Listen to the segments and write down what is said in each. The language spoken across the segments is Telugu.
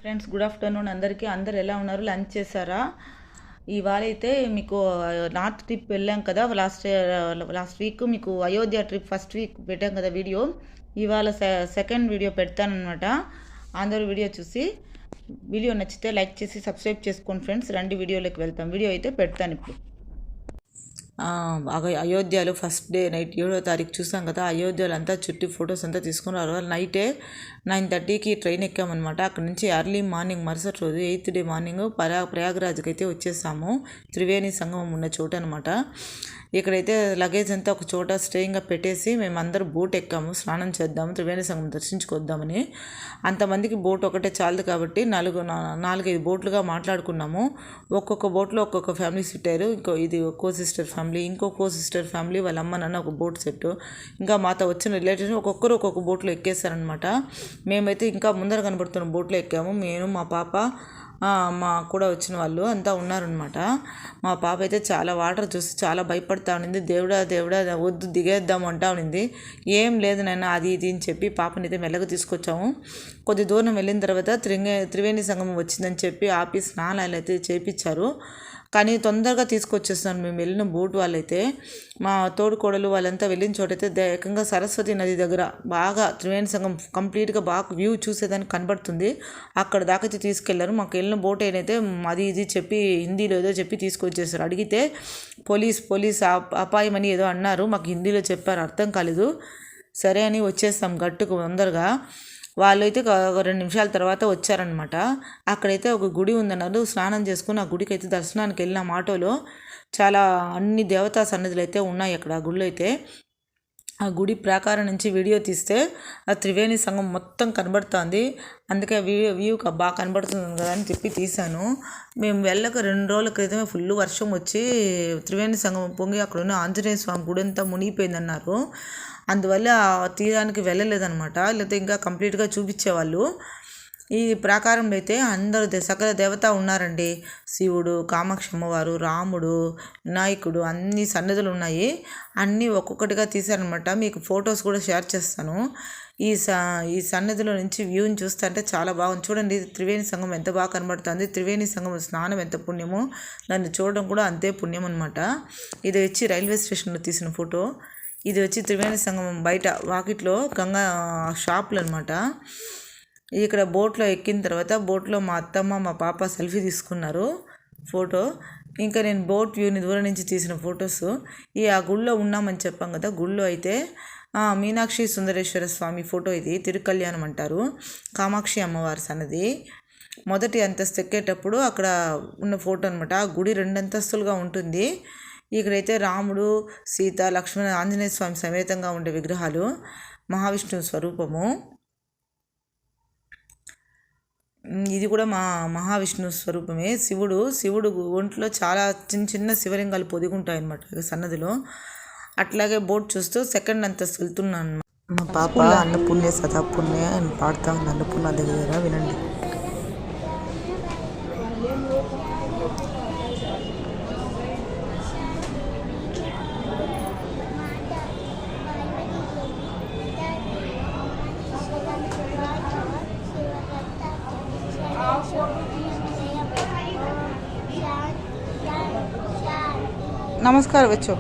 ఫ్రెండ్స్ గుడ్ ఆఫ్టర్నూన్ అందరికీ. అందరు ఎలా ఉన్నారు? లంచ్ చేశారా? ఇవాళ అయితే మీకు నార్త్ ట్రిప్ వెళ్ళాం కదా, లాస్ట్ వీక్ మీకు అయోధ్య ట్రిప్ ఫస్ట్ వీక్ పెట్టాం కదా వీడియో. ఇవాళ సెకండ్ వీడియో పెడతానమాట. అందరూ వీడియో చూసి వీడియో నచ్చితే లైక్ చేసి సబ్స్క్రైబ్ చేసుకోండి ఫ్రెండ్స్. రండి వీడియోలోకి వెళ్తాం. వీడియో అయితే పెడతాను ఇప్పుడు. అయోధ్యలో ఫస్ట్ డే నైట్ 7వ తారీఖు చూసాం కదా. అయోధ్యలో అంతా చుట్టి ఫొటోస్ అంతా తీసుకున్నారు. నైటే 9:30కి ట్రైన్ ఎక్కామన్నమాట. అక్కడ నుంచి ఎర్లీ మార్నింగ్ మరుసటి రోజు 8th డే మార్నింగ్ ప్రయాగరాజ్కి అయితే వచ్చేసాము. త్రివేణి సంగమం ఉన్న చోట అనమాట. ఇక్కడైతే లగేజ్ అంతా ఒక చోట స్టేయింగ్గా పెట్టేసి మేము అందరూ బోట్ ఎక్కాము. స్నానం చేద్దాము, త్రివేణి సంగమం దర్శించుకొద్దామని. అంతమందికి బోట్ ఒకటే చాలదు కాబట్టి 4-5 బోట్లుగా మాట్లాడుకున్నాము. ఒక్కొక్క బోట్లో ఒక్కొక్క ఫ్యామిలీ సిట్టారు. ఇది కో సిస్టర్ ఫ్యామిలీ, ఇంకో కో సిస్టర్ ఫ్యామిలీ, వాళ్ళ అమ్మ నాన్న ఒక బోట్ సెట్, ఇంకా మాతో వచ్చిన రిలేటివ్స్ ఒక్కొక్కరు ఒక్కొక్క బోట్లో ఎక్కేసారనమాట. మేమైతే ఇంకా ముందర కనబడుతున్న బోట్లో ఎక్కాము. నేను, మా పాప, మా కూడా వచ్చిన వాళ్ళు అంతా ఉన్నారనమాట. మా పాప అయితే చాలా వాటర్ చూసి చాలా భయపడతా ఉన్నింది. దేవుడా దేవుడా వద్దు దిగేద్దాము అంటా ఉన్నింది. ఏం లేదు నాన్న అది ఇది అని చెప్పి పాపని అయితే మెల్లగా తీసుకొచ్చాము. కొద్ది దూరం వెళ్ళిన తర్వాత త్రివేణి సంగమం వచ్చిందని చెప్పి ఆపి స్నానాలు అయితే చేయించారు. కానీ తొందరగా తీసుకొచ్చేస్తున్నాను. మేము వెళ్ళిన బోట్ వాళ్ళైతే, మా తోడుకోడలు వాళ్ళంతా వెళ్ళిన చోటైతే ఏకంగా సరస్వతి నది దగ్గర బాగా త్రివేణి సంగమం కంప్లీట్గా బాగా వ్యూ చూసేదానికి కనబడుతుంది. అక్కడ దాకైతే తీసుకెళ్లారు. మాకు వెళ్ళిన బోట్ ఏదైతే అది ఇది చెప్పి హిందీలో ఏదో చెప్పి తీసుకొచ్చేసారు. అడిగితే పోలీస్ అపాయం అని ఏదో అన్నారు. మాకు హిందీలో చెప్పారు, అర్థం కాలేదు. సరే అని వచ్చేస్తాం గట్టుకు తొందరగా. వాళ్ళు అయితే ఒక 2 నిమిషాల తర్వాత వచ్చారనమాట. అక్కడైతే ఒక గుడి ఉందన్నారు. స్నానం చేసుకుని ఆ గుడికి అయితే దర్శనానికి వెళ్ళినాం ఆటోలో. చాలా అన్ని దేవతా సన్నిధులు అయితే ఉన్నాయి అక్కడ ఆ గుడిలో అయితే. ఆ గుడి ప్రాకారం నుంచి వీడియో తీస్తే ఆ త్రివేణి సంగమం మొత్తం కనబడుతుంది. అందుకే వ్యూ బాగా కనబడుతుంది కదా అని చెప్పి తీశాను. మేము వెళ్ళక 2 రోజుల క్రితమే ఫుల్ వర్షం వచ్చి త్రివేణి సంగమం పొంగి అక్కడ ఉన్న ఆంజనేయ స్వామి గుడి అంతా మునిగిపోయిందన్నారు. అందువల్ల తీరానికి వెళ్ళలేదన్నమాట. లేకపోతే ఇంకా కంప్లీట్గా చూపించేవాళ్ళు. ఈ ప్రాకారంలో అయితే అందరూ సకల దేవత ఉన్నారండి. శివుడు, కామాక్షి అమ్మవారు, రాముడు, వినాయకుడు అన్ని సన్నిధులు ఉన్నాయి. అన్నీ ఒక్కొక్కటిగా తీశారనమాట. మీకు ఫొటోస్ కూడా షేర్ చేస్తాను. ఈ సన్నిధిలో నుంచి వ్యూని చూస్తుంటే చాలా బాగుంది. చూడండి త్రివేణి సంగమం ఎంత బాగా కనబడుతుంది. త్రివేణి సంగమం స్నానం ఎంత పుణ్యమో దాన్ని చూడడం కూడా అంతే పుణ్యం అనమాట. ఇది వచ్చి రైల్వే స్టేషన్లో తీసిన ఫోటో. ఇది వచ్చి త్రివేణి సంగమం బయట వాకిట్లో గంగా షాపులు అనమాట. ఇక్కడ బోట్లో ఎక్కిన తర్వాత బోట్లో మా అత్తమ్మ మా పాప సెల్ఫీ తీసుకున్నారు ఫోటో. ఇంకా నేను బోట్ వ్యూని దూరం నుంచి తీసిన ఫొటోస్. ఆ గుళ్ళో ఉన్నామని చెప్పాం కదా, గుళ్ళో అయితే మీనాక్షి సుందరేశ్వర స్వామి ఫోటో. ఇది తిరుకల్యాణం అంటారు, కామాక్షి అమ్మవారి సన్నది. మొదటి అంతస్తు ఎక్కేటప్పుడు అక్కడ ఉన్న ఫోటో అనమాట. ఆ గుడి 2 అంతస్తులుగా ఉంటుంది. ఇక్కడైతే రాముడు, సీత, లక్ష్మణ, ఆంజనేయ స్వామి సమేతంగా ఉండే విగ్రహాలు, మహావిష్ణువు స్వరూపము. ఇది కూడా మహావిష్ణువు స్వరూపమే. శివుడు ఒంట్లో చాలా చిన్న శివలింగాలు పొదిగుంటాయి అన్నమాట సన్నదిలో. అట్లాగే బోట్ చూస్తూ 2nd అంతస్తు వెళ్తున్నాను. మా పాప అన్నపూర్ణే సదాపూర్ణే అని పాడుతా ఉంది. అన్నపూర్ణ దగ్గర వినండి. నమస్కారం వచ్చో.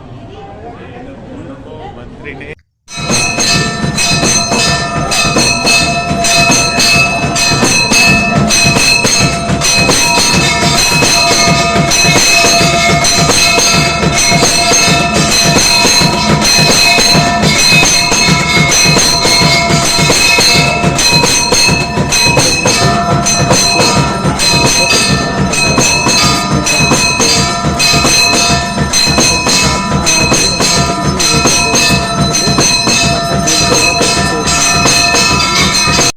మంత్రినే